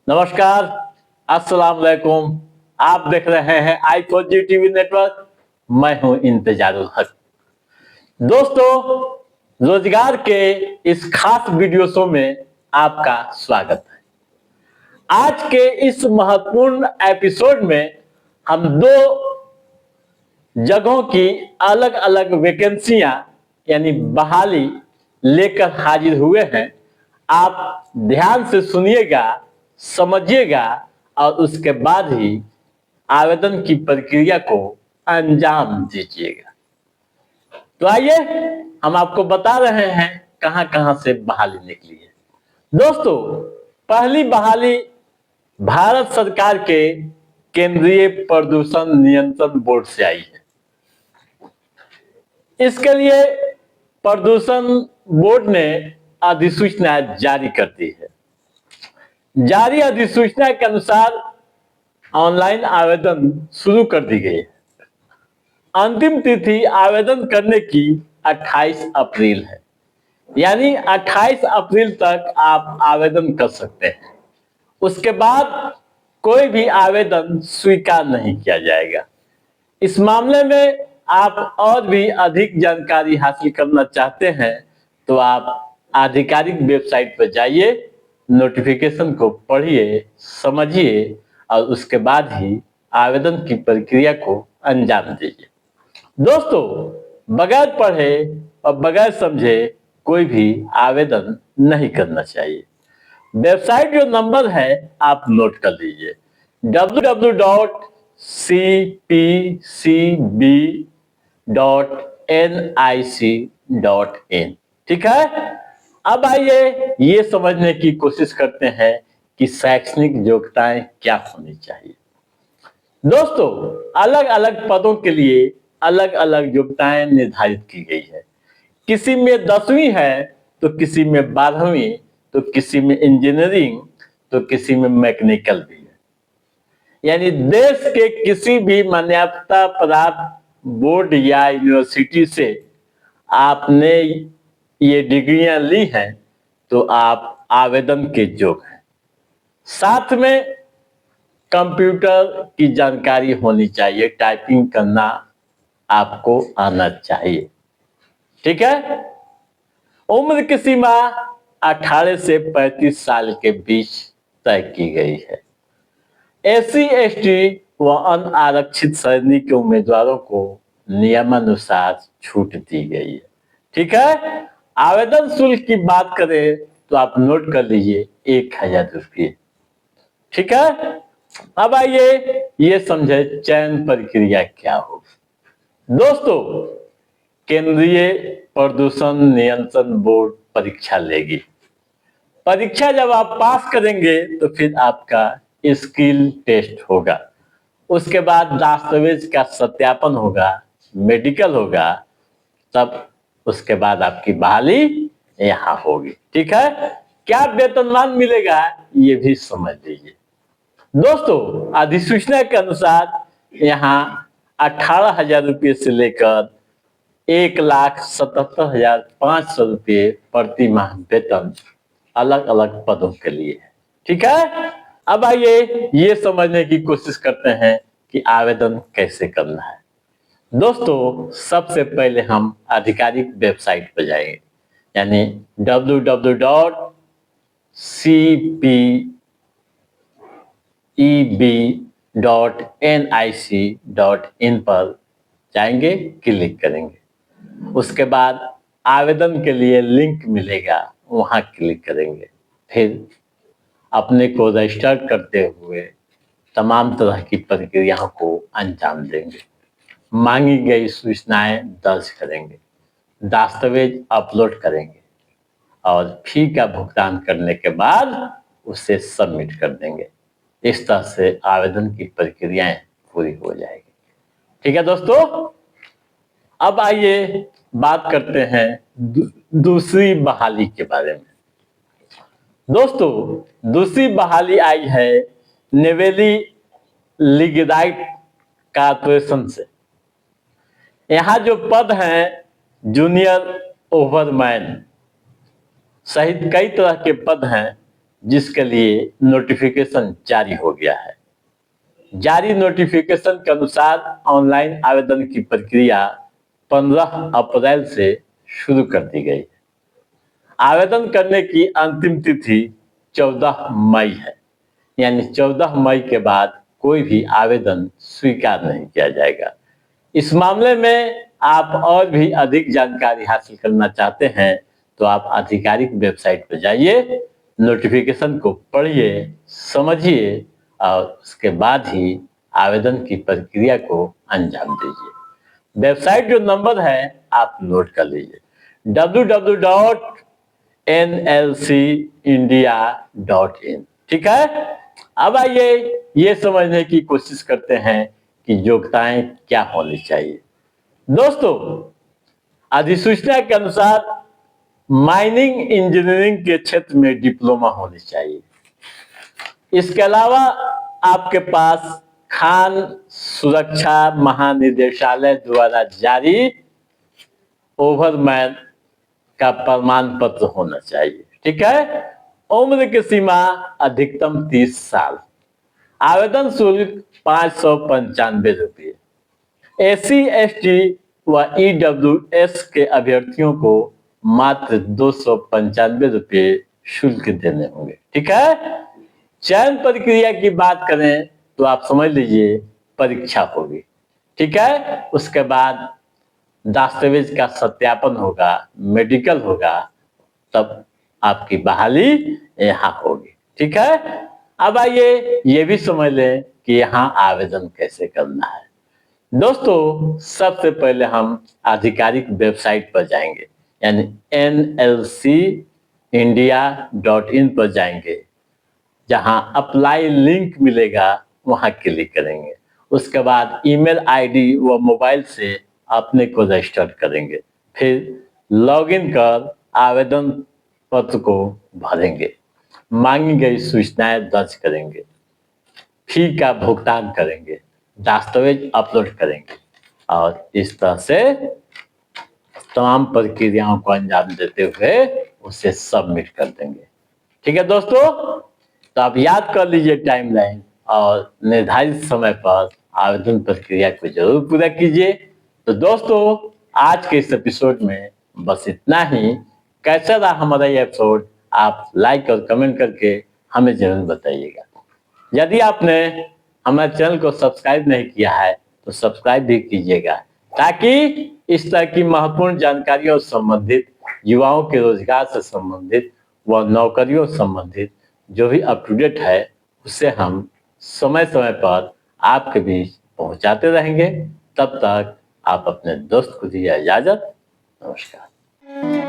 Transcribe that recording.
नमस्कार, अस्सलाम वालेकुम। आप देख रहे हैं i4G टीवी नेटवर्क। मैं हूं इंतजारुल हक। दोस्तों, रोजगार के इस खास वीडियो शो में आपका स्वागत है। आज के इस महत्वपूर्ण एपिसोड में हम दो जगहों की अलग अलग वैकेंसियां यानी बहाली लेकर हाजिर हुए हैं। आप ध्यान से सुनिएगा, समझिएगा और उसके बाद ही आवेदन की प्रक्रिया को अंजाम दीजिएगा। तो आइए हम आपको बता रहे हैं कहां कहां से बहाली निकली है। दोस्तों, पहली बहाली भारत सरकार के केंद्रीय प्रदूषण नियंत्रण बोर्ड से आई है। इसके लिए प्रदूषण बोर्ड ने अधिसूचना जारी कर दी है। जारी अधिसूचना के अनुसार ऑनलाइन आवेदन शुरू कर दी गई है। अंतिम तिथि आवेदन करने की 28 अप्रैल है, यानी 28 अप्रैल तक आप आवेदन कर सकते हैं। उसके बाद कोई भी आवेदन स्वीकार नहीं किया जाएगा। इस मामले में आप और भी अधिक जानकारी हासिल करना चाहते हैं तो आप आधिकारिक वेबसाइट पर जाइए, नोटिफिकेशन को पढ़िए, समझिए और उसके बाद ही आवेदन की प्रक्रिया को अंजाम दीजिए। दोस्तों, बगैर पढ़े और बगैर समझे कोई भी आवेदन नहीं करना चाहिए। वेबसाइट जो नंबर है आप नोट कर लीजिए, www.cpcb.nic.in। ठीक है। अब आइए ये समझने की कोशिश करते हैं कि शैक्षणिक योग्यताएं क्या होनी चाहिए। दोस्तों, अलग अलग पदों के लिए अलग अलग योग्यताएं निर्धारित की गई है। किसी में 10वीं है तो किसी में 12वीं, तो किसी में इंजीनियरिंग, तो किसी में मैकेनिकल भी है। यानी देश के किसी भी मान्यता प्राप्त बोर्ड या यूनिवर्सिटी से आपने ये डिग्रियां ली हैं तो आप आवेदन के योग्य हैं। साथ में कंप्यूटर की जानकारी होनी चाहिए, टाइपिंग करना आपको आना चाहिए। ठीक है। उम्र की सीमा 18 से 35 साल के बीच तय की गई है। एससी, एसटी व अनारक्षित श्रेणी के उम्मीदवारों को नियमानुसार छूट दी गई है। ठीक है। आवेदन शुल्क की बात करें तो आप नोट कर लीजिए 1000 रुपये। ठीक है। अब आइए ये समझे चयन प्रक्रिया क्या होगी। दोस्तों, केंद्रीय प्रदूषण नियंत्रण बोर्ड परीक्षा लेगी। परीक्षा जब आप पास करेंगे तो फिर आपका स्किल टेस्ट होगा। उसके बाद दस्तावेज का सत्यापन होगा, मेडिकल होगा, तब उसके बाद आपकी बहाली यहाँ होगी। ठीक है। क्या वेतनमान मिलेगा ये भी समझ लीजिए। दोस्तों, अधिसूचना के अनुसार यहाँ 18,000 रुपये से लेकर 1,77,500 रुपये प्रति माह वेतन अलग अलग पदों के लिए है। ठीक है। अब आइए ये समझने की कोशिश करते हैं कि आवेदन कैसे करना है। दोस्तों, सबसे पहले हम आधिकारिक वेबसाइट पर जाएंगे, यानी www.cpeb.nic.in पर जाएंगे, क्लिक करेंगे। उसके बाद आवेदन के लिए लिंक मिलेगा, वहां क्लिक करेंगे। फिर अपने को रजिस्टर करते हुए तमाम तरह की प्रक्रियाओं को अंजाम देंगे। मांगी गई सूचनाएं दर्ज करेंगे, दस्तावेज अपलोड करेंगे और फी का भुगतान करने के बाद उसे सबमिट कर देंगे। इस तरह से आवेदन की प्रक्रियाएं पूरी हो जाएगी। ठीक है दोस्तों। अब आइए बात करते हैं दूसरी बहाली के बारे में। दोस्तों, दूसरी बहाली आई है नेवेली लिग्नाइट कॉर्पोरेशन से। यहाँ जो पद हैं जूनियर ओवरमैन, सहित कई तरह के पद हैं जिसके लिए नोटिफिकेशन जारी हो गया है। जारी नोटिफिकेशन के अनुसार ऑनलाइन आवेदन की प्रक्रिया 15 अप्रैल से शुरू कर दी गई है। आवेदन करने की अंतिम तिथि 14 मई है, यानी 14 मई के बाद कोई भी आवेदन स्वीकार नहीं किया जाएगा। इस मामले में आप और भी अधिक जानकारी हासिल करना चाहते हैं तो आप आधिकारिक वेबसाइट पर जाइए, नोटिफिकेशन को पढ़िए, समझिए और उसके बाद ही आवेदन की प्रक्रिया को अंजाम दीजिए। वेबसाइट जो नंबर है आप नोट कर लीजिए, www.nlcindia.in। ठीक है, अब आइए ये समझने की कोशिश करते हैं कि योग्यताएं क्या होनी चाहिए। दोस्तों, अधिसूचना के अनुसार माइनिंग इंजीनियरिंग के क्षेत्र में डिप्लोमा होनी चाहिए। इसके अलावा आपके पास खान सुरक्षा महानिदेशालय द्वारा जारी ओवरमैन का प्रमाण पत्र होना चाहिए। ठीक है, उम्र की सीमा अधिकतम 30 साल। आवेदन शुल्क 595 रुपये। SC/ST व EWS के अभ्यर्थियों को मात्र 295 रुपये शुल्क देने होंगे। ठीक है, चयन प्रक्रिया की बात करें तो आप समझ लीजिए परीक्षा होगी। ठीक है, उसके बाद दस्तावेज का सत्यापन होगा, मेडिकल होगा, तब आपकी बहाली यहाँ होगी। ठीक है, अब आइए ये भी समझ लें कि यहाँ आवेदन कैसे करना है। दोस्तों, सबसे पहले हम आधिकारिक वेबसाइट पर जाएंगे, यानी nlcindia.in पर जाएंगे। जहां अप्लाई लिंक मिलेगा वहां क्लिक करेंगे। उसके बाद ईमेल आईडी व मोबाइल से अपने को रजिस्टर करेंगे। फिर लॉगिन कर आवेदन पत्र को भरेंगे, मांगी गई सूचनाएं दर्ज करेंगे, फी का भुगतान करेंगे, दस्तावेज अपलोड करेंगे और इस तरह से तमाम प्रक्रियाओं को अंजाम देते हुए उसे सबमिट कर देंगे। ठीक है दोस्तों, तो आप याद कर लीजिए टाइमलाइन और निर्धारित समय पर आवेदन प्रक्रिया को जरूर पूरा कीजिए। तो दोस्तों, आज के इस एपिसोड में बस इतना ही। कैसा रहा हमारा ये एपिसोड आप लाइक और कमेंट करके हमें जरूर बताइएगा। यदि आपने हमारे चैनल को सब्सक्राइब नहीं किया है तो सब्सक्राइब भी कीजिएगा, ताकि इस तरह की महत्वपूर्ण जानकारियों से संबंधित, युवाओं के रोजगार से संबंधित व नौकरियों से संबंधित जो भी अप टू डेट है उसे हम समय समय पर आपके बीच पहुंचाते रहेंगे। तब तक आप अपने दोस्त को दीजिए इजाजत। नमस्कार।